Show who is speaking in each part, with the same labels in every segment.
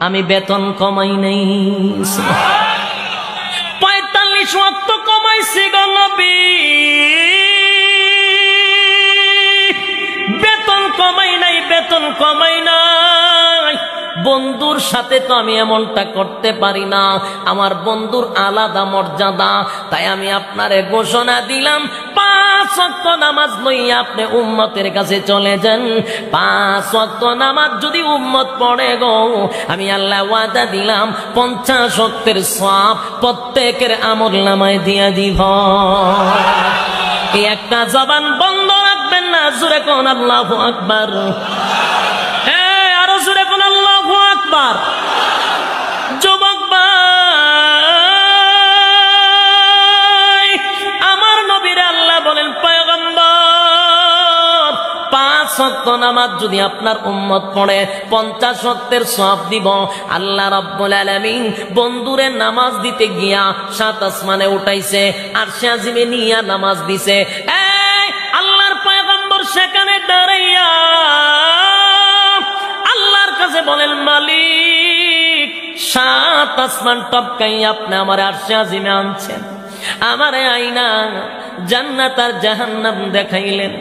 Speaker 1: আমি বেতন কমাই নাই। 45 ওয়াক্ত কমাইছি গো নবী, বেতন কমাই নাই, বেতন কমাই নাই। বন্ধুর সাথে তো আমি এমনটা করতে পারি না, আমার বন্ধুর আলাদা মর্যাদা। তাই আমি আপনারে ঘোষণা দিলাম 5 ওয়াক্ত নামাজ লইয়া আপনি উম্মতের কাছে চলে যান। 5 ওয়াক্ত নামাজ যদি উম্মত পড়ে গো, আমি আল্লাহ ওয়াদা দিলাম 50 ওয়াক্তের সওয়াব প্রত্যেকের আমলনামায় দিয়া দিব। এই একটা জবান বন্ধ রাখবেন না, জোরে কোন আল্লাহু আকবার। আরো জোরে কোন আল্লাহু আকবার। যুবক ভাই, আমার নবীর আল্লাহ বলেন, পয়গম্বর 5 ওয়াক্ত নামাজ যদি আপনার উম্মত পড়ে 50 ওয়াক্তের সওয়াব দিব। আল্লাহ রাব্বুল আলামিন বন্ধুরে নামাজ দিতে গিয়া 7 আসমানে উঠাইছে, আরশে আজিমে নিয়া নামাজ দিছে। এই আল্লাহর পয়গম্বর সেখানে দাঁড়াইয়া আল্লাহর কাছে বলেন, মালিক 7 আসমান টপকাই আপনি আমার আরশে আজিমে আনছেন, আমারে আইনা জান্নাত আর জাহান্নাম দেখাইলেন,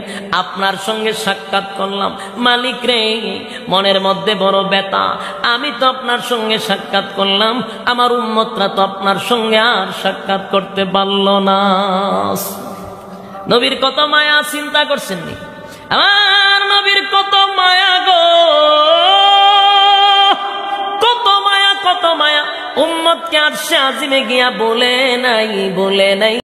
Speaker 1: আপনার সঙ্গে সাক্ষাৎ করলাম। মালিক রে, মনের মধ্যে বড় ব্যথা, আমি তো আপনার সঙ্গে সাক্ষাৎ করলাম, আমার উম্মতরা তো আপনার সঙ্গে আর সাক্ষাৎ করতে পারল না। নবীর কত মায়া, চিন্তা করছেন নি? আমার নবীর কত মায়া গো, কত মায়া, কত মায়া। উম্মতকে আরশে আজিমে গিয়া বলে নাই, বলে নাই